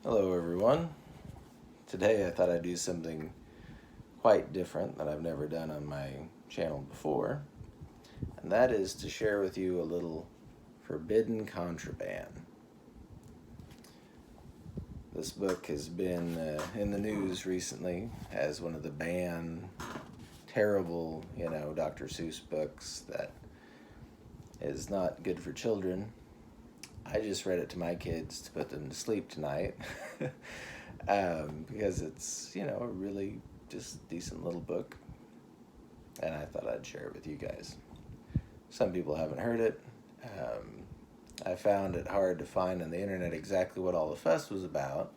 Hello everyone. Today I thought I'd do something quite different that I've never done on my channel before, and that is to share with you a little forbidden contraband. This book has been in the news recently as one of the banned, terrible, Dr. Seuss books that is not good for children. I just read it to my kids to put them to sleep tonight because it's, a really just decent little book, and I thought I'd share it with you guys. Some people haven't heard it. I found it hard to find on the internet exactly what all the fuss was about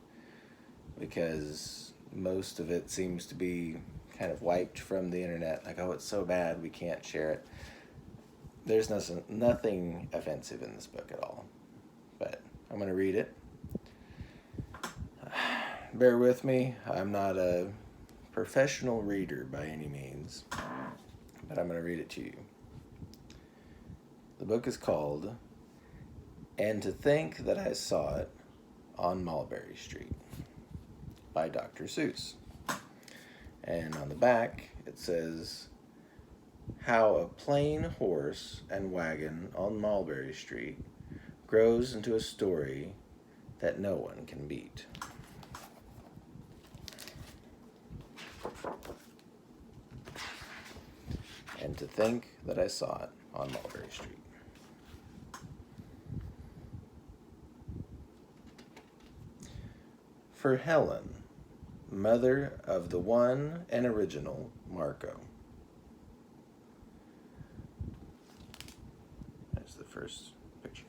because most of it seems to be kind of wiped from the internet, like, oh, it's so bad we can't share it. There's nothing offensive in this book at all. But I'm going to read it. Bear with me. I'm not a professional reader by any means, but I'm going to read it to you. The book is called "And to Think That I Saw It on Mulberry Street" by Dr. Seuss. And on the back it says, "How a plain horse and wagon on Mulberry Street grows into a story that no one can beat." And to think that I saw it on Mulberry Street. For Helen, mother of the one and original Marco. There's the first picture.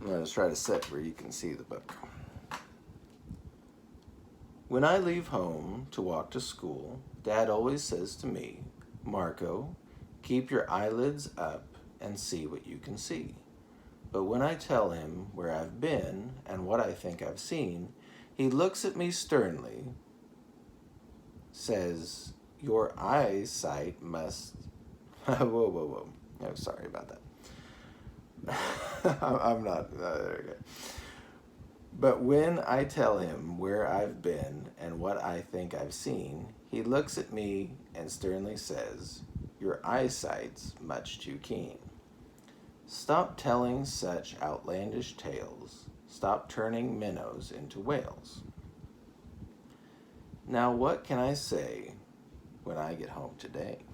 I'm going to try to sit where you can see the book. When I leave home to walk to school, Dad always says to me, "Marco, keep your eyelids up and see what you can see." But when I tell him where I've been and what I think I've seen, he looks at me sternly, says, "Your eyesight must..." Whoa. Oh, sorry about that. I'm not, there we go. But when I tell him where I've been and what I think I've seen, he looks at me and sternly says, "Your eyesight's much too keen. Stop telling such outlandish tales. Stop turning minnows into whales." Now what can I say when I get home today?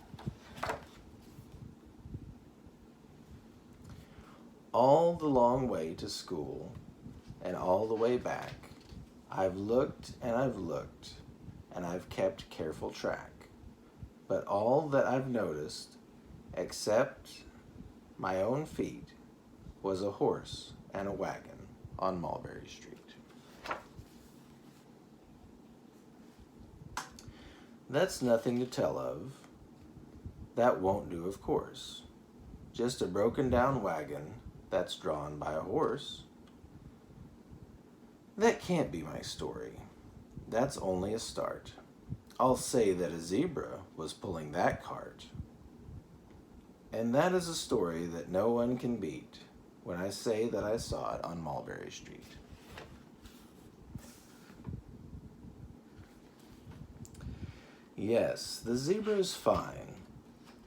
All the long way to school and all the way back, I've looked and I've looked and I've kept careful track. But all that I've noticed, except my own feet, was a horse and a wagon on Mulberry Street. That's nothing to tell of. That won't do, of course. Just a broken down wagon that's drawn by a horse. That can't be my story. That's only a start. I'll say that a zebra was pulling that cart. And that is a story that no one can beat when I say that I saw it on Mulberry Street. Yes, the zebra is fine,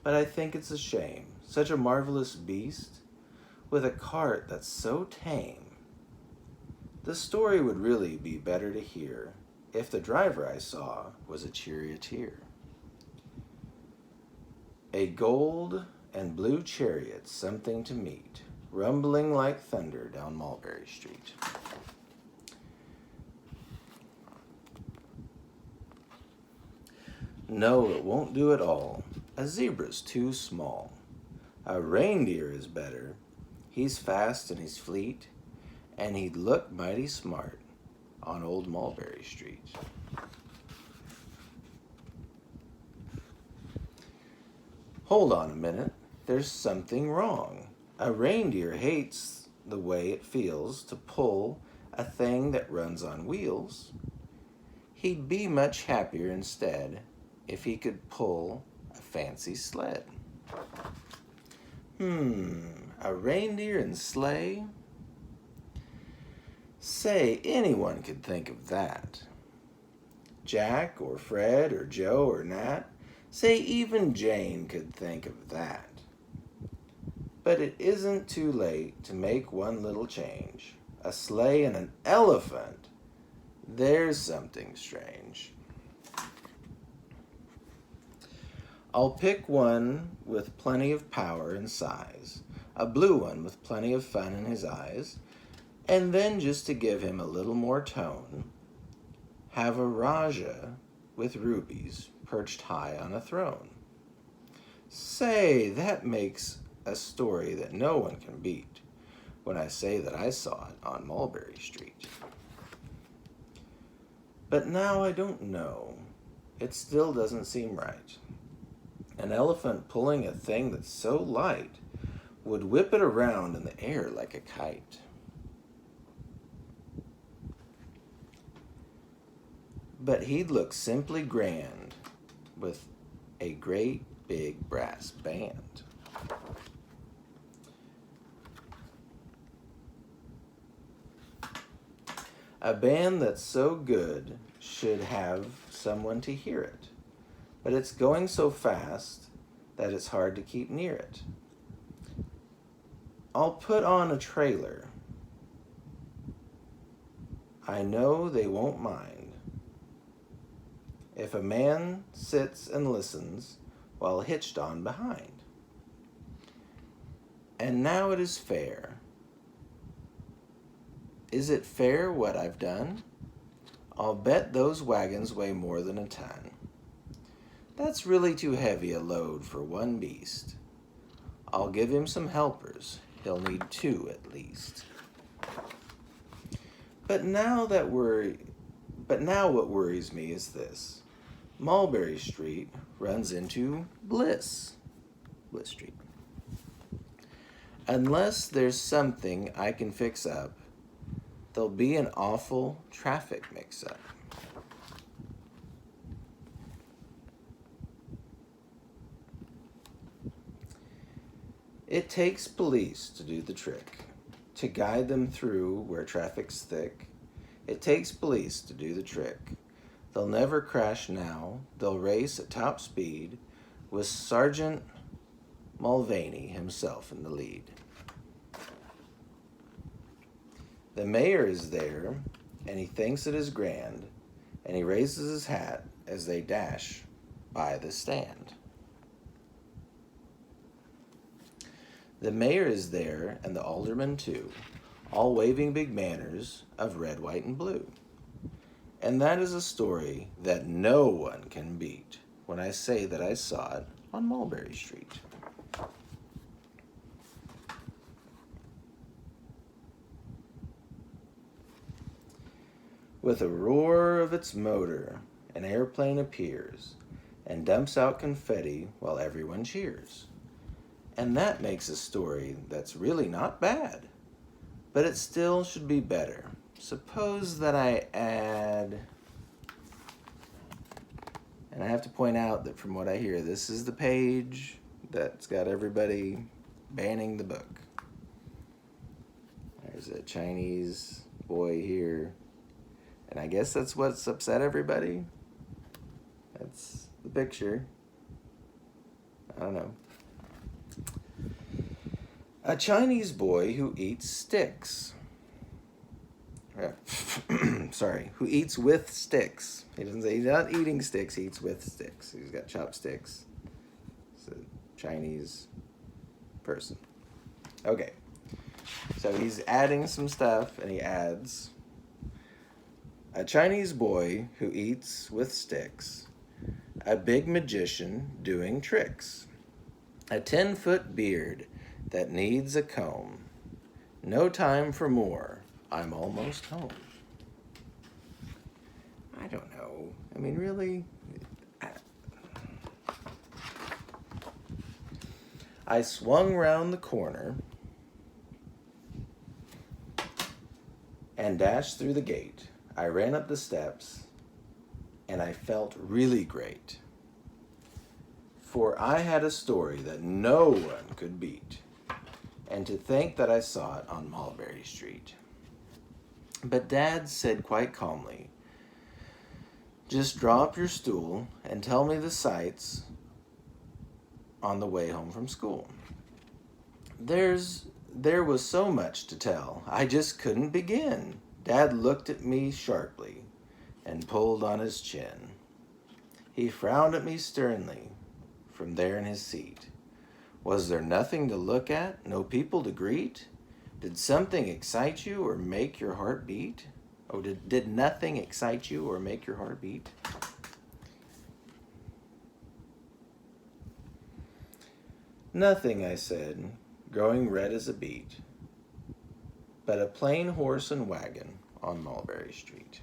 but I think it's a shame. Such a marvelous beast with a cart that's so tame. The story would really be better to hear if the driver I saw was a charioteer. A gold and blue chariot, something to meet, rumbling like thunder down Mulberry Street. No, it won't do at all. A zebra's too small. A reindeer is better. He's fast and he's fleet, and he'd look mighty smart on old Mulberry Street. Hold on a minute, there's something wrong. A reindeer hates the way it feels to pull a thing that runs on wheels. He'd be much happier instead if he could pull a fancy sled. A reindeer and sleigh? Say, anyone could think of that. Jack or Fred or Joe or Nat. Say, even Jane could think of that. But it isn't too late to make one little change. A sleigh and an elephant. There's something strange. I'll pick one with plenty of power and size, a blue one with plenty of fun in his eyes, and then just to give him a little more tone, have a Raja with rubies perched high on a throne. Say, that makes a story that no one can beat when I say that I saw it on Mulberry Street. But now I don't know. It still doesn't seem right. An elephant pulling a thing that's so light would whip it around in the air like a kite. But he'd look simply grand with a great big brass band. A band that's so good should have someone to hear it, but it's going so fast that it's hard to keep near it. I'll put on a trailer. I know they won't mind if a man sits and listens while hitched on behind. And now it is fair. Is it fair what I've done? I'll bet those wagons weigh more than a ton. That's really too heavy a load for one beast. I'll give him some helpers. He'll need 2 at least. But now what worries me is this. Mulberry Street runs into Bliss Street. Unless there's something I can fix up, there'll be an awful traffic mix-up. It takes police to do the trick, to guide them through where traffic's thick. It takes police to do the trick. They'll never crash now. They'll race at top speed with Sergeant Mulvaney himself in the lead. The mayor is there, and he thinks it is grand, and he raises his hat as they dash by the stand. The mayor is there, and the aldermen too, all waving big banners of red, white, and blue. And that is a story that no one can beat when I say that I saw it on Mulberry Street. With a roar of its motor, an airplane appears and dumps out confetti while everyone cheers. And that makes a story that's really not bad, but it still should be better. Suppose that I add, and I have to point out that from what I hear, this is the page that's got everybody banning the book. There's a Chinese boy here, and I guess that's what's upset everybody. That's the picture. I don't know. A Chinese boy who eats sticks. Who eats with sticks. He doesn't say he's not eating sticks, he eats with sticks. He's got chopsticks. It's a Chinese person. Okay. So he's adding some stuff, and he adds, a Chinese boy who eats with sticks, a big magician doing tricks, a 10-foot beard that needs a comb, no time for more, I'm almost home. I don't know. I mean, really? I swung round the corner and dashed through the gate. I ran up the steps, and I felt really great. For I had a story that no one could beat, and to think that I saw it on Mulberry Street. But Dad said quite calmly, "Just draw up your stool and tell me the sights on the way home from school." There was so much to tell, I just couldn't begin. Dad looked at me sharply and pulled on his chin. He frowned at me sternly from there in his seat. Was there nothing to look at, no people to greet? Did something excite you or make your heart beat? Oh, did nothing excite you or make your heart beat? Nothing, I said, growing red as a beet, but a plain horse and wagon on Mulberry Street.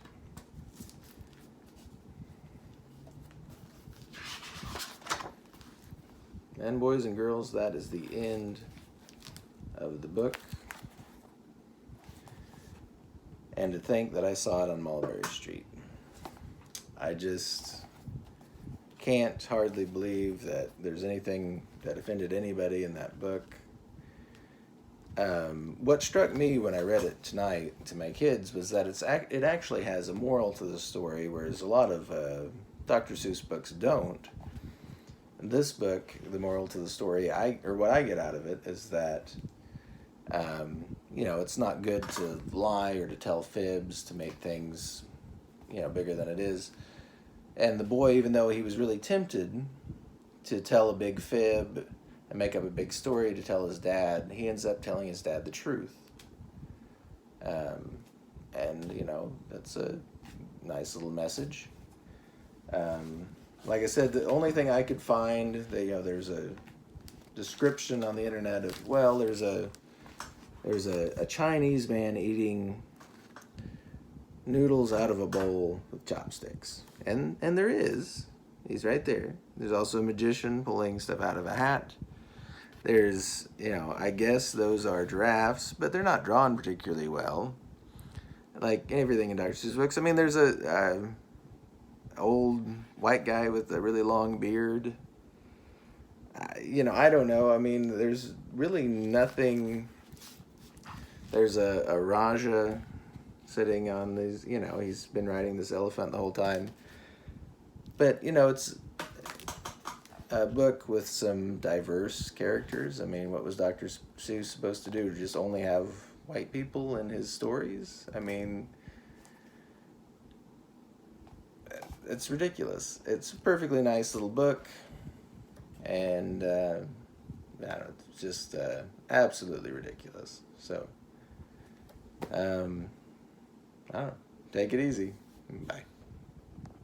And boys and girls, that is the end of the book. And to think that I saw it on Mulberry Street. I just can't hardly believe that there's anything that offended anybody in that book. What struck me when I read it tonight to my kids was that it actually has a moral to the story, whereas a lot of Dr. Seuss books don't. In this book, the moral to the story, what I get out of it is that it's not good to lie or to tell fibs to make things bigger than it is. And the boy, even though he was really tempted to tell a big fib and make up a big story to tell his dad, he ends up telling his dad the truth. That's a nice little message. Like I said, the only thing I could find, there's a description on the internet of, there's a Chinese man eating noodles out of a bowl with chopsticks. And there is. He's right there. There's also a magician pulling stuff out of a hat. There's, I guess those are giraffes, but they're not drawn particularly well. Like everything in Dr. Seuss books. I mean, there's a old white guy with a really long beard. I don't know. I mean, there's really nothing. There's a Raja sitting on these, he's been riding this elephant the whole time. But, it's a book with some diverse characters. I mean, what was Dr. Seuss supposed to do? Just only have white people in his stories? I mean, it's ridiculous. It's a perfectly nice little book. And, I don't know, it's just absolutely ridiculous. So, I don't know. Take it easy. Bye.